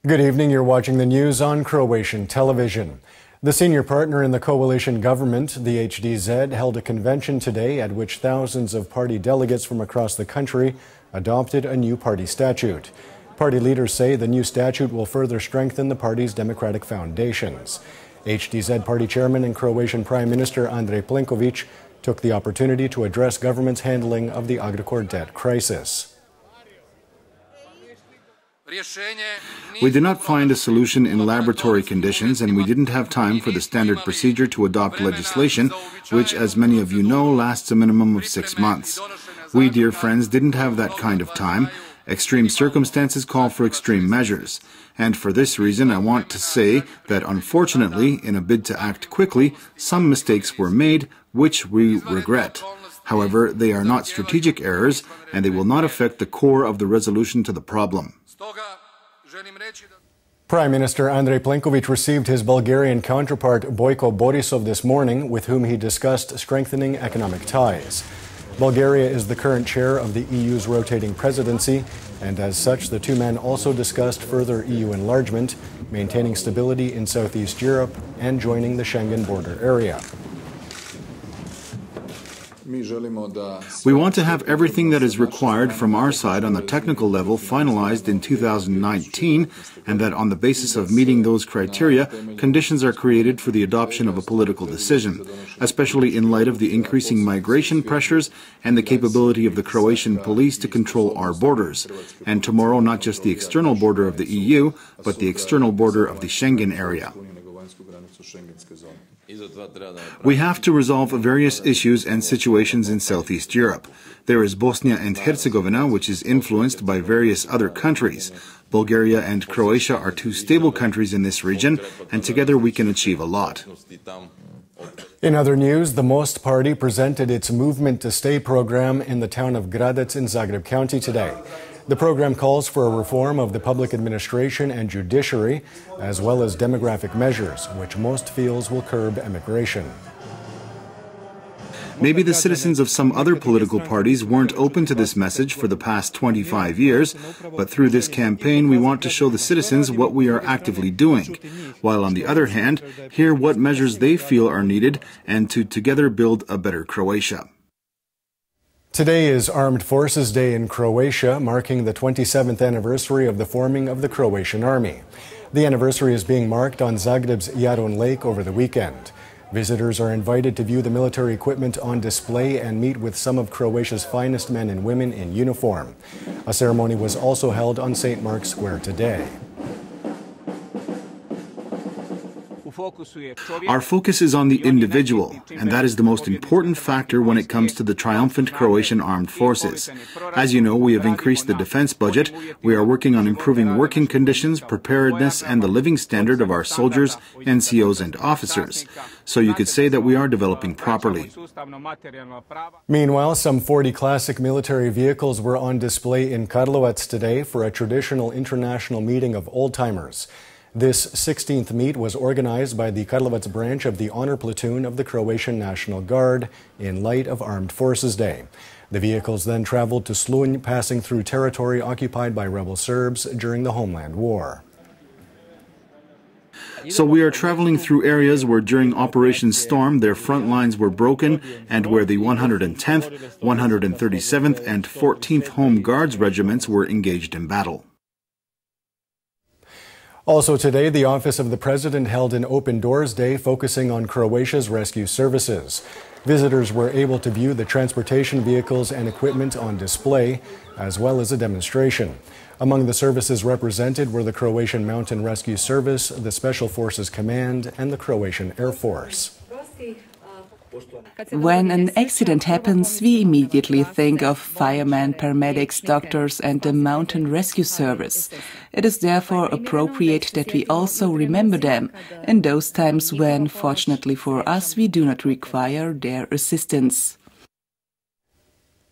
Good evening. You're watching the news on Croatian television. The senior partner in the coalition government, the HDZ, held a convention today at which thousands of party delegates from across the country adopted a new party statute. Party leaders say the new statute will further strengthen the party's democratic foundations. HDZ party chairman and Croatian Prime Minister Andrej Plenković took the opportunity to address government's handling of the Agrokor debt crisis. We did not find a solution in laboratory conditions, and we didn't have time for the standard procedure to adopt legislation, which, as many of you know, lasts a minimum of 6 months. We, dear friends, didn't have that kind of time. Extreme circumstances call for extreme measures. And for this reason, I want to say that, unfortunately, in a bid to act quickly, some mistakes were made, which we regret. However, they are not strategic errors, and they will not affect the core of the resolution to the problem. Prime Minister Andrej Plenković received his Bulgarian counterpart Bojko Borisov this morning, with whom he discussed strengthening economic ties. Bulgaria is the current chair of the EU's rotating presidency, and as such, the two men also discussed further EU enlargement, maintaining stability in Southeast Europe, and joining the Schengen border area. We want to have everything that is required from our side on the technical level finalized in 2019, and that on the basis of meeting those criteria, conditions are created for the adoption of a political decision, especially in light of the increasing migration pressures and the capability of the Croatian police to control our borders, and tomorrow not just the external border of the EU, but the external border of the Schengen area. We have to resolve various issues and situations in Southeast Europe. There is Bosnia and Herzegovina, which is influenced by various other countries. Bulgaria and Croatia are two stable countries in this region, and together we can achieve a lot. In other news, the Most Party presented its Movement to Stay program in the town of Gradec in Zagreb County today. The program calls for a reform of the public administration and judiciary, as well as demographic measures, which most feels will curb emigration. Maybe the citizens of some other political parties weren't open to this message for the past 25 years, but through this campaign we want to show the citizens what we are actively doing, while on the other hand, hear what measures they feel are needed and to together build a better Croatia. Today is Armed Forces Day in Croatia, marking the 27th anniversary of the forming of the Croatian Army. The anniversary is being marked on Zagreb's Jadran Lake over the weekend. Visitors are invited to view the military equipment on display and meet with some of Croatia's finest men and women in uniform. A ceremony was also held on St. Mark's Square today. Our focus is on the individual, and that is the most important factor when it comes to the triumphant Croatian armed forces. As you know, we have increased the defense budget. We are working on improving working conditions, preparedness, and the living standard of our soldiers, NCOs, and officers. So you could say that we are developing properly. Meanwhile, some 40 classic military vehicles were on display in Karlovac today for a traditional international meeting of old-timers. This 16th meet was organized by the Karlovac branch of the Honor Platoon of the Croatian National Guard in light of Armed Forces Day. The vehicles then traveled to Slunj, passing through territory occupied by rebel Serbs during the Homeland War. So we are traveling through areas where during Operation Storm their front lines were broken and where the 110th, 137th and 14th Home Guards regiments were engaged in battle. Also today, the Office of the President held an Open Doors Day focusing on Croatia's rescue services. Visitors were able to view the transportation vehicles and equipment on display, as well as a demonstration. Among the services represented were the Croatian Mountain Rescue Service, the Special Forces Command, and the Croatian Air Force. When an accident happens, we immediately think of firemen, paramedics, doctors and the mountain rescue service. It is therefore appropriate that we also remember them in those times when, fortunately for us, we do not require their assistance.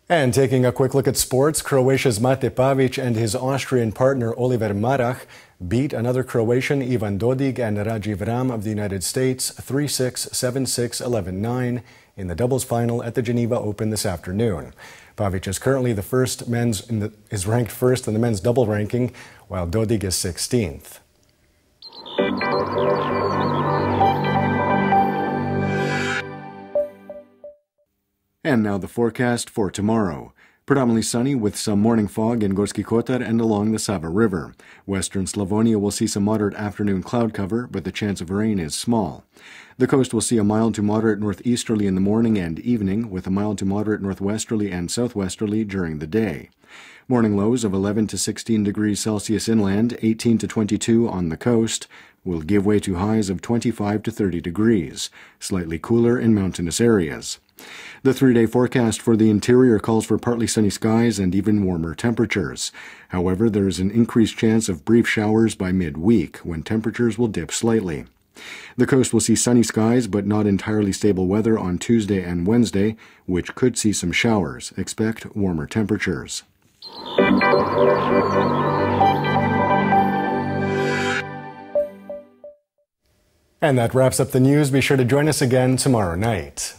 And taking a quick look at sports, Croatia's Mate Pavić and his Austrian partner Oliver Marach beat another Croatian, Ivan Dodig and Rajiv Ram of the United States 3-6, 7-6, 11-9 in the doubles final at the Geneva Open this afternoon. Pavic is currently is ranked first in the men's double ranking, while Dodig is 16th. And now the forecast for tomorrow. Predominantly sunny with some morning fog in Gorski Kotar and along the Sava River. Western Slavonia will see some moderate afternoon cloud cover, but the chance of rain is small. The coast will see a mild to moderate northeasterly in the morning and evening, with a mild to moderate northwesterly and southwesterly during the day. Morning lows of 11 to 16 degrees Celsius inland, 18 to 22 on the coast, will give way to highs of 25 to 30 degrees, slightly cooler in mountainous areas. The 3-day forecast for the interior calls for partly sunny skies and even warmer temperatures. However, there is an increased chance of brief showers by midweek, when temperatures will dip slightly. The coast will see sunny skies but not entirely stable weather on Tuesday and Wednesday, which could see some showers. Expect warmer temperatures. And that wraps up the news. Be sure to join us again tomorrow night.